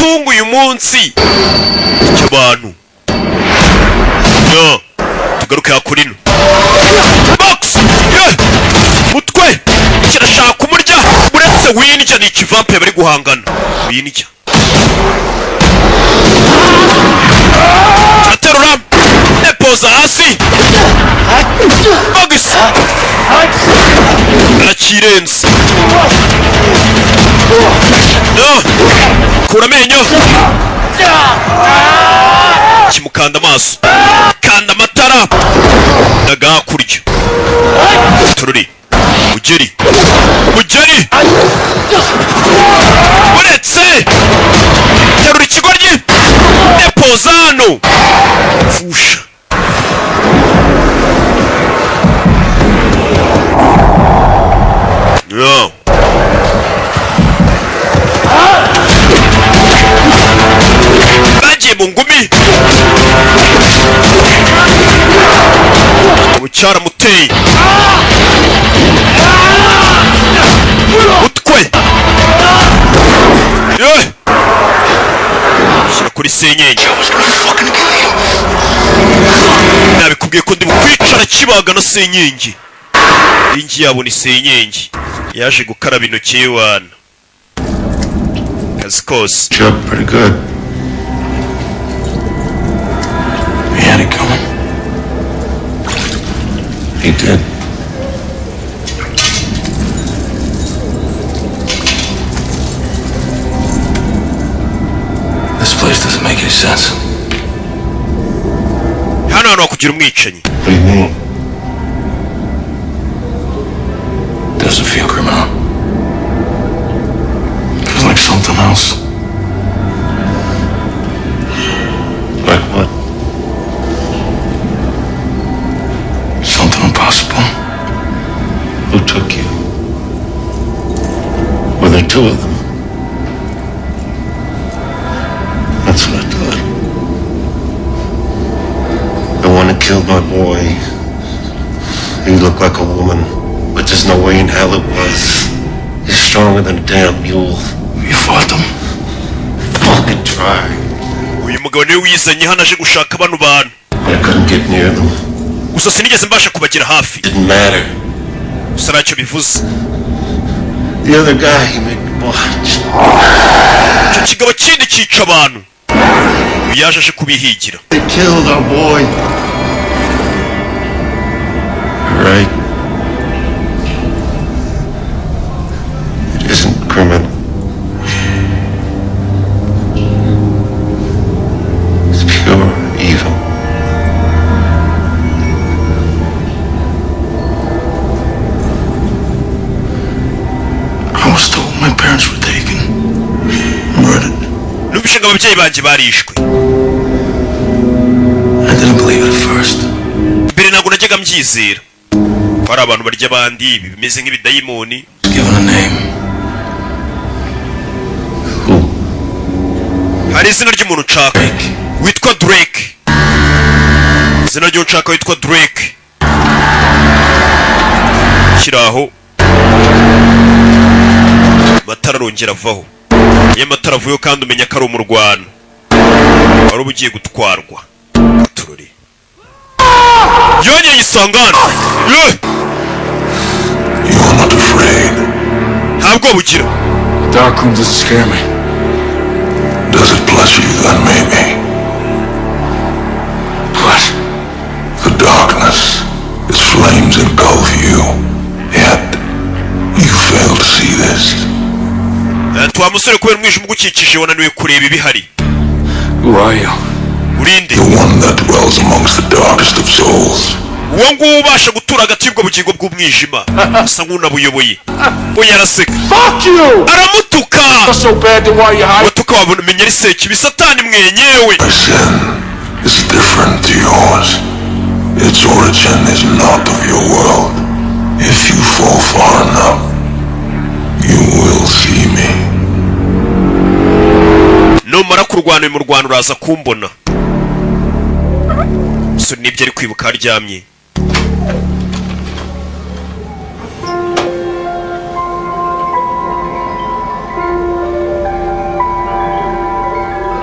igitungu uyu munsi cy'abantu. No, tugaruke hakurino. Box! Mutwe! Kirashaka kumurya, uretse winjya ni ikivampe bari guhangana. Winjya. Aterura! Nepoza hasi! Box! Arakirenze. No! Kura amenyo! Kimukanda amaso. Kanda amatara. Daga kurya. Tururi. Mugeri. Mugeri! Uretse! Terura ikigoryi! Nepoza hano! Fusha. No. Bagiye mu ngumi. Mucyara muteye. Utwe. Shyira kuri senyenge. Nabikubwiye ko ndi bukwicara kibaga na senyenge. Ingi yabo ni senyenge. Yaje gukaraba intoki y'wana. Kazi kose. Job pretty good. We had it coming. He did. This place doesn't make any sense. Hano hano kugira umwicanyi. What do you mean? Doesn't feel criminal. Feels like something else. Like what? Something impossible. Who took you? Were there two of them? That's what I thought. The one that killed my boy. He looked like a woman. But there's no way in hell it was. He's stronger than a damn mule. You fought them? Fucking try. Uyu mugabo niwe wizanye hano aje gushaka bano bantu. I couldn't get near them. Gusa sinigeze mbasha kubagera hafi. Didn't matter. Gusa ntacyo bivuze. The other guy, he made me watch. Icyo kigabo kindi cyica abantu. Yaje aje kubihigira. They killed our boy. Right. It isn't criminal. It's pure evil. I was told my parents were taken. Murdered. Numvise ngo ababyeyi banjye barishwe. I didn't believe it at first. Mbere ntabwo najyaga mbyizera. Ko ari abantu barya abandi bimeze nk'ibidayimoni. Given a name. Who? Hari izina ry'umuntu nshaka witwa Drake. Izina ry'umuntu nshaka witwa Drake. Kiraho matara arongera avaho. Iyo matara avuyeho kandi umenya ko ari umurwano. Wari ugiye gutwarwa. Tururi. Yonyeye isangano. You're not afraid. Ntabwo bugira. Dark room doesn't scare me. Does it pleasure you then, maybe? What? The darkness. Its flames engulf you. Yet, you fail to see this. Twa musore kubera umwijima ugukikije wananiwe kureba ibihari. Who are you? Urinde. The one that dwells amongst the darkest of souls. Uwo nguwo ubasha gutura hagati y'ubwo bugingo bw'umwijima. Asa nk'unabuyoboye. Oya araseka. Fuck you! Aramutuka! What's so bad then why you hide? Watuka wabona umenya ari sekibi satani mwenyewe. My sin is different to yours. Its origin is not of your world. If you fall far enough, you will see me. Numara kurwana mu Rwanda uraza kumbona. So nibyo ari kwibuka aryamye.